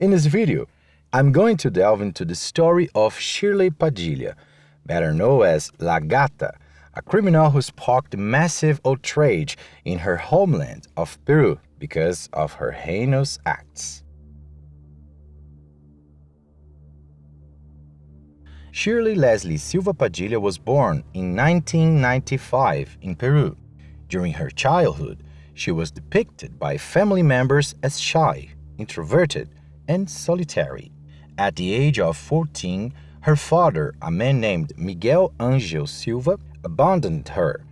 In this video, I'm going to delve into the story of Shirley Padilla, better known as La Gata, a criminal who sparked massive outrage in her homeland of Peru because of her heinous acts. Shirley Leslie Silva Padilla was born in 1995 in Peru. During her childhood, she was depicted by family members as shy, introverted, and solitary. At the age of 14, her father, a man named Miguel Angel Silva, abandoned her,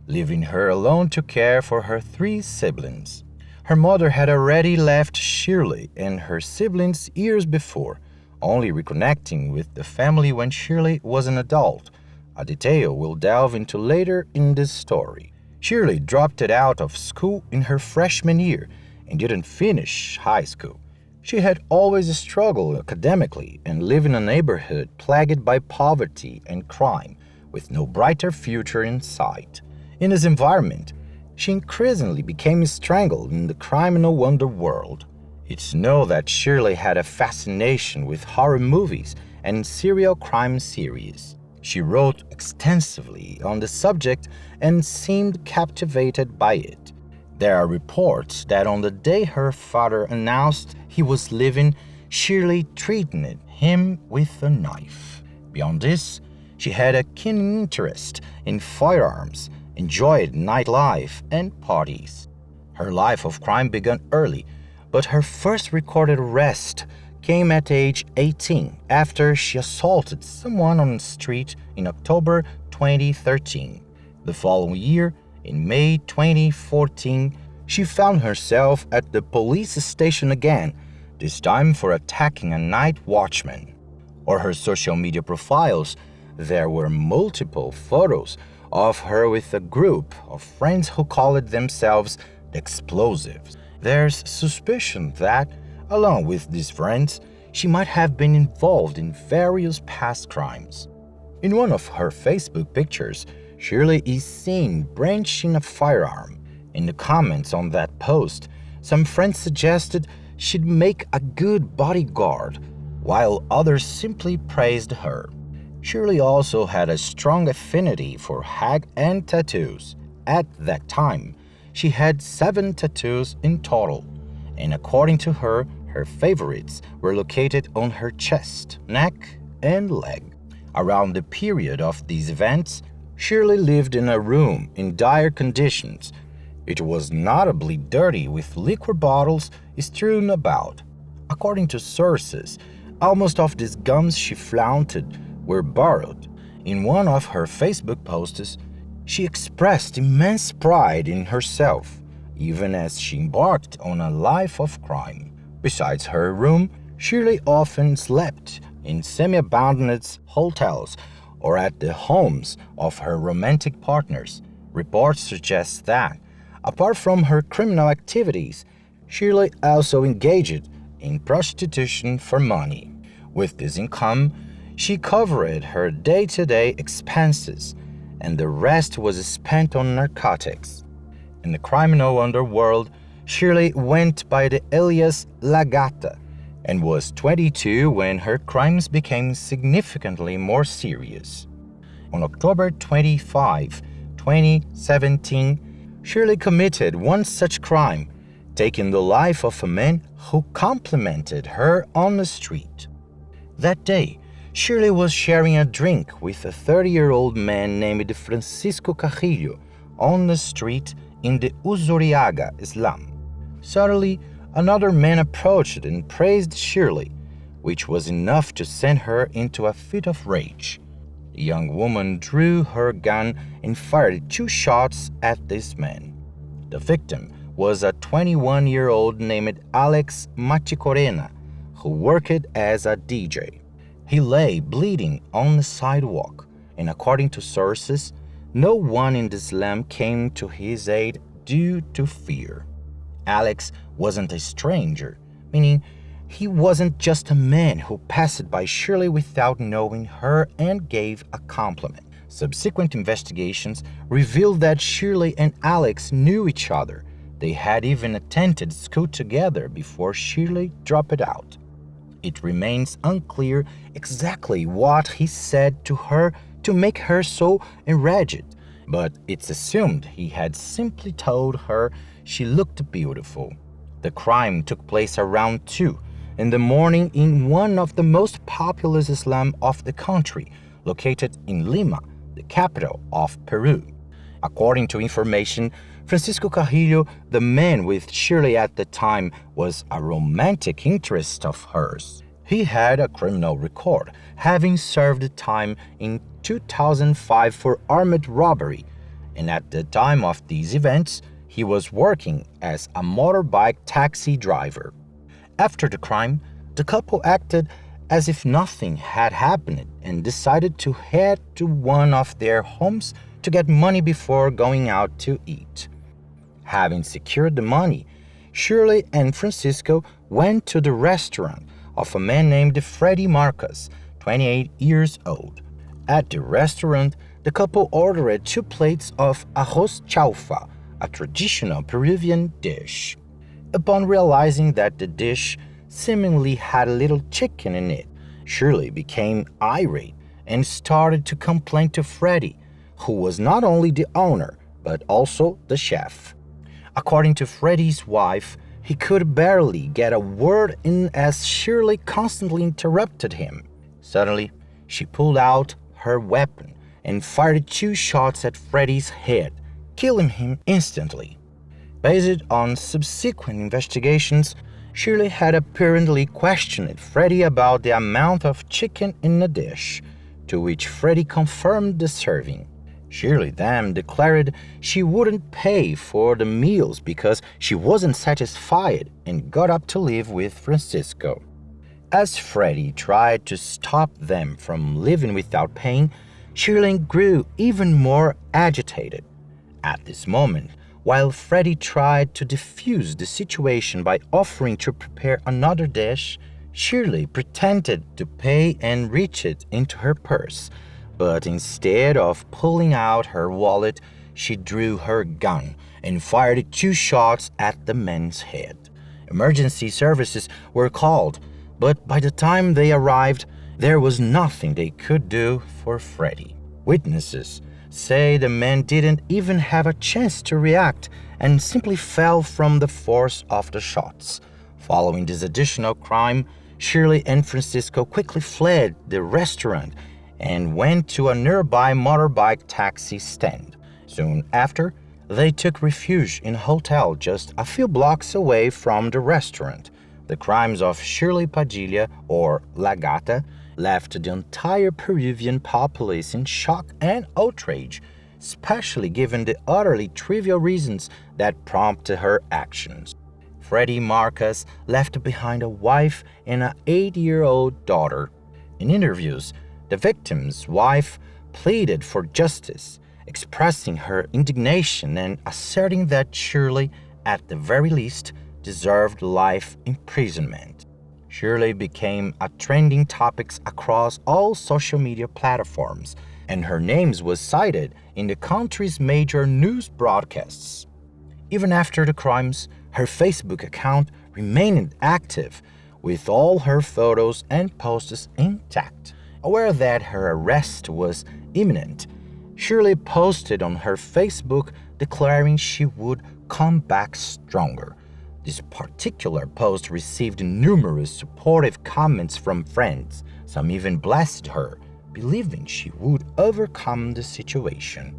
leaving her alone to care for her 3 siblings. Her mother had already left Shirley and her siblings years before, only reconnecting with the family when Shirley was an adult, a detail we'll delve into later in this story. Shirley dropped out of school in her freshman year and didn't finish high school. She had always struggled academically and lived in a neighborhood plagued by poverty and crime, with no brighter future in sight. In this environment, she increasingly became strangled in the criminal underworld. It's known that Shirley had a fascination with horror movies and serial crime series. She wrote extensively on the subject and seemed captivated by it. There are reports that on the day her father announced he was leaving, Shirley threatened him with a knife. Beyond this, she had a keen interest in firearms, enjoyed nightlife, and parties. Her life of crime began early, but her first recorded arrest came at age 18 after she assaulted someone on the street in October 2013. The following year, in May 2014, she found herself at the police station again, this time for attacking a night watchman. On her social media profiles, there were multiple photos of her with a group of friends who called themselves the Explosives. There's suspicion that, along with these friends, she might have been involved in various past crimes. In one of her Facebook pictures, Shirley is seen brandishing a firearm. In the comments on that post, some friends suggested she'd make a good bodyguard, while others simply praised her. Shirley also had a strong affinity for hag and tattoos. At that time, she had 7 tattoos in total, and according to her, her favorites were located on her chest, neck, and leg. Around the period of these events, Shirley lived in a room in dire conditions. It was notably dirty with liquor bottles strewn about. According to sources, almost all of these gums she flaunted were borrowed. In one of her Facebook posts, she expressed immense pride in herself, even as she embarked on a life of crime. Besides her room, Shirley often slept in semi-abandoned hotels or at the homes of her romantic partners. Reports suggest that, apart from her criminal activities, Shirley also engaged in prostitution for money. With this income, she covered her day-to-day expenses, and the rest was spent on narcotics. In the criminal underworld, Shirley went by the alias La Gata and was 22 when her crimes became significantly more serious. On October 25, 2017, Shirley committed one such crime, taking the life of a man who complimented her on the street. That day, Shirley was sharing a drink with a 30-year-old man named Francisco Carrillo on the street in the Uzuriaga slum. Suddenly, another man approached and praised Shirley, which was enough to send her into a fit of rage. The young woman drew her gun and fired 2 shots at this man. The victim was a 21-year-old named Alex Machicorena, who worked as a DJ. He lay bleeding on the sidewalk, and according to sources, no one in the slum came to his aid due to fear. Alex wasn't a stranger, meaning he wasn't just a man who passed by Shirley without knowing her and gave a compliment. Subsequent investigations revealed that Shirley and Alex knew each other. They had even attended school together before Shirley dropped out. It remains unclear exactly what he said to her to make her so enraged, but it's assumed he had simply told her she looked beautiful. The crime took place around 2 in the morning in one of the most populous slums of the country, located in Lima, the capital of Peru. According to information, Francisco Carrillo, the man with Shirley at the time, was a romantic interest of hers. He had a criminal record, having served time in 2005 for armed robbery, and at the time of these events, he was working as a motorbike taxi driver. After the crime, the couple acted as if nothing had happened and decided to head to one of their homes to get money before going out to eat. Having secured the money, Shirley and Francisco went to the restaurant of a man named Freddy Marcos, 28 years old. At the restaurant, the couple ordered 2 plates of arroz chaufa, a traditional Peruvian dish. Upon realizing that the dish seemingly had a little chicken in it, Shirley became irate and started to complain to Freddy, who was not only the owner, but also the chef. According to Freddy's wife, he could barely get a word in as Shirley constantly interrupted him. Suddenly, she pulled out her weapon and fired 2 shots at Freddy's head, killing him instantly. Based on subsequent investigations, Shirley had apparently questioned Freddy about the amount of chicken in the dish, to which Freddy confirmed the serving. Shirley then declared she wouldn't pay for the meals because she wasn't satisfied and got up to leave with Francisco. As Freddy tried to stop them from leaving without paying, Shirley grew even more agitated. At this moment, while Freddy tried to defuse the situation by offering to prepare another dish, Shirley pretended to pay and reached into her purse, but instead of pulling out her wallet, she drew her gun and fired 2 shots at the man's head. Emergency services were called, but by the time they arrived, there was nothing they could do for Freddy. Witnesses say the man didn't even have a chance to react and simply fell from the force of the shots. Following this additional crime, Shirley and Francisco quickly fled the restaurant and went to a nearby motorbike taxi stand. Soon after, they took refuge in a hotel just a few blocks away from the restaurant. The crimes of Shirley Padilla, or La Gata, left the entire Peruvian populace in shock and outrage, especially given the utterly trivial reasons that prompted her actions. Freddy Marcos left behind a wife and an 8-year-old daughter. In interviews, the victim's wife pleaded for justice, expressing her indignation and asserting that Shirley, at the very least, deserved life imprisonment. Shirley became a trending topic across all social media platforms, and her name was cited in the country's major news broadcasts. Even after the crimes, her Facebook account remained active, with all her photos and posts intact. Aware that her arrest was imminent, Shirley posted on her Facebook declaring she would come back stronger. This particular post received numerous supportive comments from friends. Some even blessed her, believing she would overcome the situation.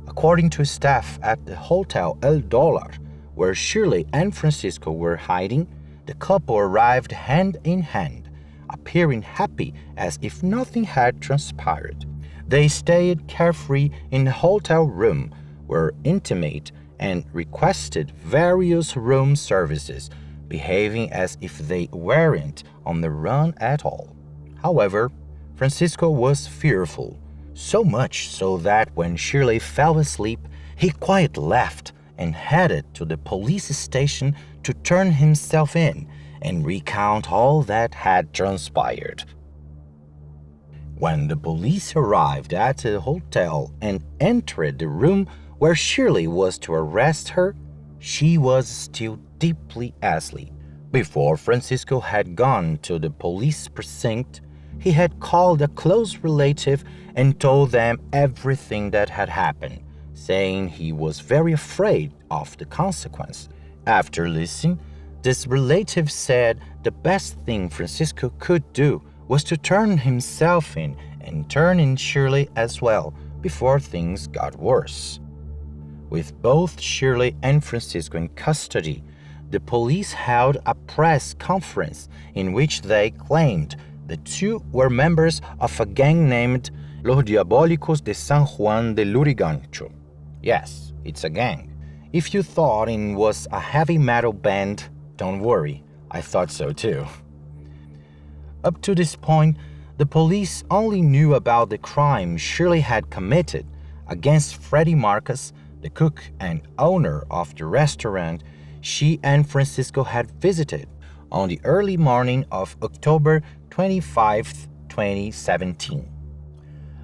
According to staff at the Hotel El Dollar, where Shirley and Francisco were hiding, the couple arrived hand in hand, appearing happy as if nothing had transpired. They stayed carefree in the hotel room, were intimate, and requested various room services, behaving as if they weren't on the run at all. However, Francisco was fearful, so much so that when Shirley fell asleep, he quietly left and headed to the police station to turn himself in and recount all that had transpired. When the police arrived at the hotel and entered the room where Shirley was to arrest her, she was still deeply asleep, Before Francisco had gone to the police precinct, he had called a close relative and told them everything that had happened, saying he was very afraid of the consequence. After listening, this relative said the best thing Francisco could do was to turn himself in and turn in Shirley as well before things got worse. With both Shirley and Francisco in custody, the police held a press conference in which they claimed the two were members of a gang named Los Diabólicos de San Juan de Lurigancho. Yes, it's a gang. If you thought it was a heavy metal band, don't worry, I thought so too. Up to this point, the police only knew about the crime Shirley had committed against Freddie Marcus, the cook and owner of the restaurant she and Francisco had visited on the early morning of October 25, 2017.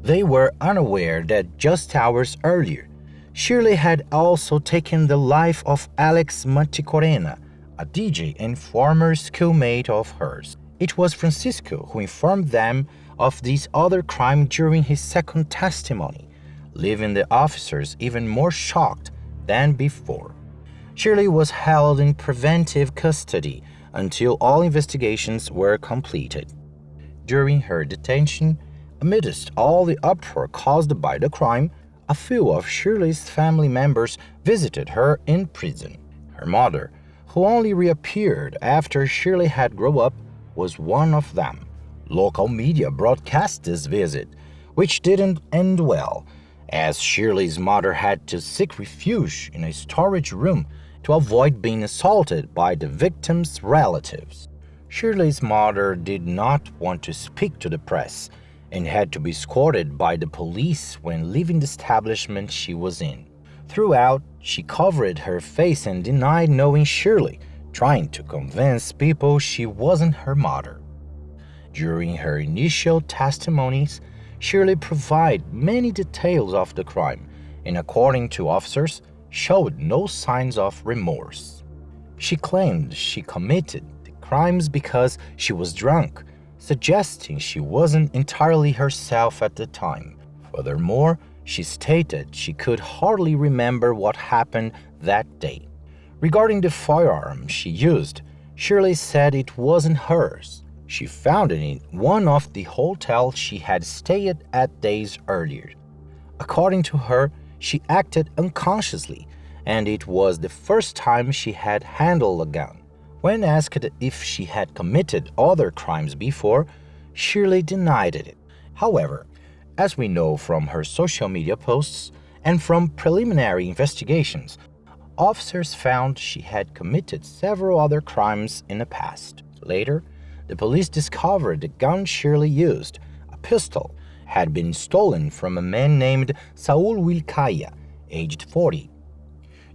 They were unaware that just hours earlier, Shirley had also taken the life of Alex Manticorena, a DJ and former schoolmate of hers. It was Francisco who informed them of this other crime during his second testimony, leaving the officers even more shocked than before. Shirley was held in preventive custody until all investigations were completed. During her detention, amidst all the uproar caused by the crime, a few of Shirley's family members visited her in prison. Her mother, who only reappeared after Shirley had grown up, was one of them. Local media broadcast this visit, which didn't end well, as Shirley's mother had to seek refuge in a storage room to avoid being assaulted by the victim's relatives. Shirley's mother did not want to speak to the press and had to be escorted by the police when leaving the establishment she was in. Throughout, she covered her face and denied knowing Shirley, trying to convince people she wasn't her mother. During her initial testimonies, Shirley provided many details of the crime and, according to officers, showed no signs of remorse. She claimed she committed the crimes because she was drunk, suggesting she wasn't entirely herself at the time. Furthermore, she stated she could hardly remember what happened that day. Regarding the firearm she used, Shirley said it wasn't hers. She found it in one of the hotels she had stayed at days earlier. According to her, she acted unconsciously, and it was the first time she had handled a gun. When asked if she had committed other crimes before, Shirley denied it. However, as we know from her social media posts and from preliminary investigations, officers found she had committed several other crimes in the past. Later, the police discovered the gun Shirley used, a pistol, had been stolen from a man named Saul Wilcaya, aged 40.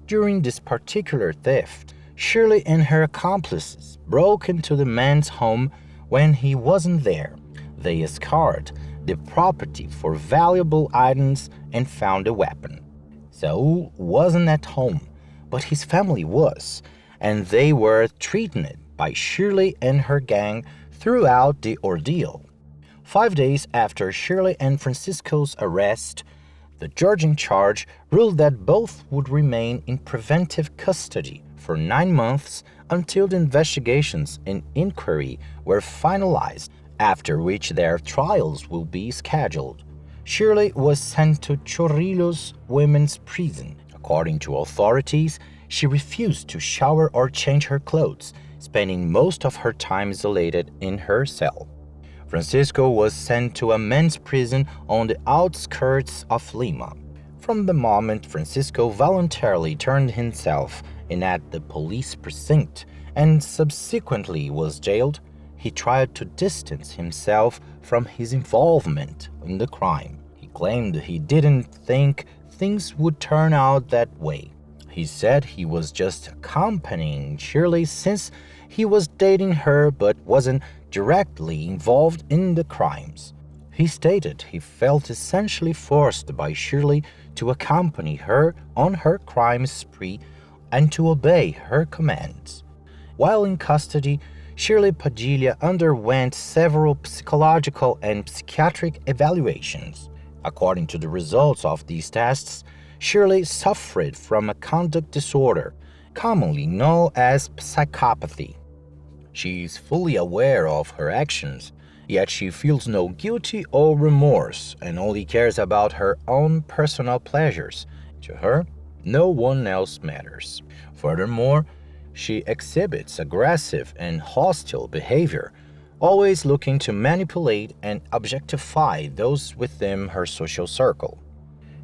During this particular theft, Shirley and her accomplices broke into the man's home when he wasn't there. They scoured the property for valuable items and found a weapon. Saul wasn't at home, but his family was, and they were threatened by Shirley and her gang throughout the ordeal. 5 days after Shirley and Francisco's arrest, the judge in charge ruled that both would remain in preventive custody for 9 months until the investigations and inquiry were finalized, after which their trials will be scheduled. Shirley was sent to Chorrillos Women's Prison. According to authorities, she refused to shower or change her clothes, spending most of her time isolated in her cell. Francisco was sent to a men's prison on the outskirts of Lima. From the moment Francisco voluntarily turned himself in at the police precinct and subsequently was jailed, he tried to distance himself from his involvement in the crime. He claimed he didn't think things would turn out that way. He said he was just accompanying Shirley since he was dating her but wasn't directly involved in the crimes. He stated he felt essentially forced by Shirley to accompany her on her crime spree and to obey her commands. While in custody, Shirley Padilla underwent several psychological and psychiatric evaluations. According to the results of these tests, Shirley suffered from a conduct disorder, commonly known as psychopathy. She is fully aware of her actions, yet she feels no guilty or remorse and only cares about her own personal pleasures. To her, no one else matters. Furthermore, she exhibits aggressive and hostile behavior, always looking to manipulate and objectify those within her social circle.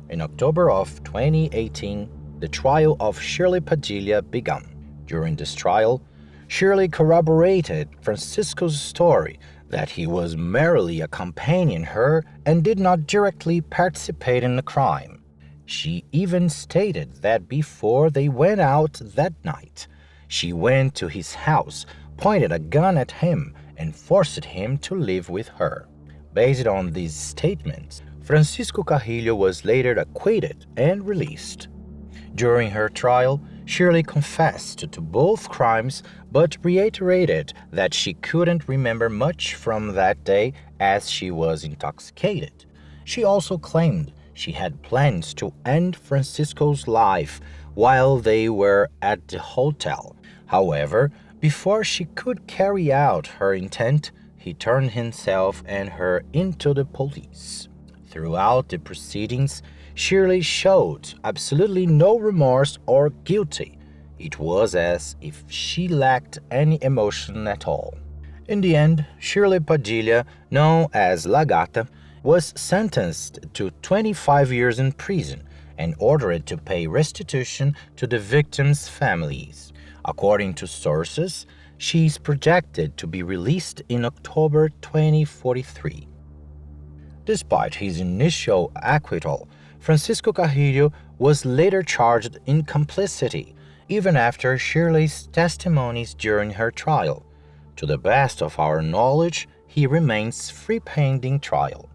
In October of 2018, the trial of Shirley Padilla began. During this trial, Shirley corroborated Francisco's story that he was merely accompanying her and did not directly participate in the crime. She even stated that before they went out that night, she went to his house, pointed a gun at him, and forced him to live with her. Based on these statements, Francisco Carrillo was later acquitted and released. During her trial, Shirley confessed to both crimes but reiterated that she couldn't remember much from that day as she was intoxicated. She also claimed she had plans to end Francisco's life while they were at the hotel. However, before she could carry out her intent, he turned himself and her into the police. Throughout the proceedings, Shirley showed absolutely no remorse or guilty. It was as if she lacked any emotion at all. In the end, Shirley Padilla, known as La Gata, was sentenced to 25 years in prison and ordered to pay restitution to the victims' families. According to sources, she is projected to be released in October 2043. Despite his initial acquittal, Francisco Carrillo was later charged in complicity, even after Shirley's testimonies during her trial. To the best of our knowledge, he remains free pending trial.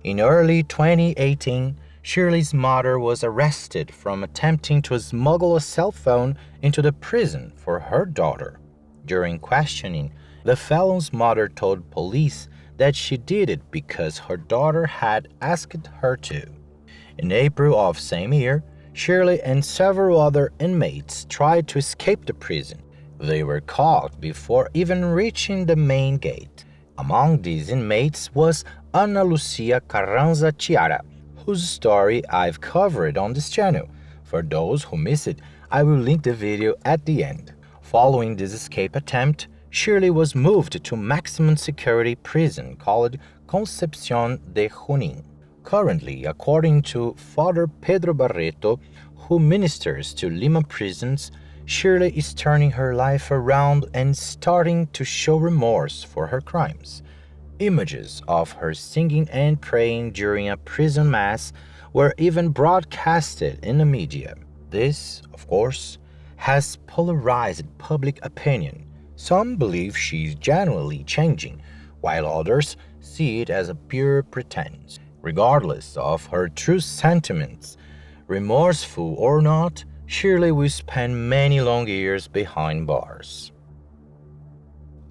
In early 2018, Shirley's mother was arrested from attempting to smuggle a cell phone into the prison for her daughter. During questioning, the felon's mother told police that she did it because her daughter had asked her to. In April of same year, Shirley and several other inmates tried to escape the prison. They were caught before even reaching the main gate. Among these inmates was Ana Lucia Carranza Chiara, whose story I've covered on this channel. For those who miss it, I will link the video at the end. Following this escape attempt, Shirley was moved to maximum security prison called Concepción de Junín. Currently, according to Father Pedro Barreto, who ministers to Lima prisons, Shirley is turning her life around and starting to show remorse for her crimes. Images of her singing and praying during a prison mass were even broadcasted in the media. This, of course, has polarized public opinion. Some believe she's genuinely changing, while others see it as a pure pretense. Regardless of her true sentiments, remorseful or not, Shirley will spend many long years behind bars.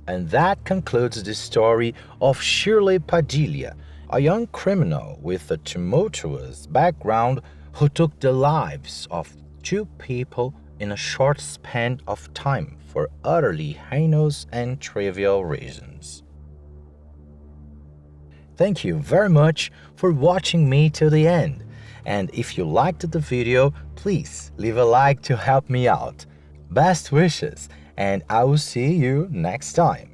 And that concludes the story of Shirley Padilla, a young criminal with a tumultuous background who took the lives of two people in a short span of time for utterly heinous and trivial reasons. Thank you very much for watching me till the end. And if you liked the video, please leave a like to help me out. Best wishes, and I will see you next time.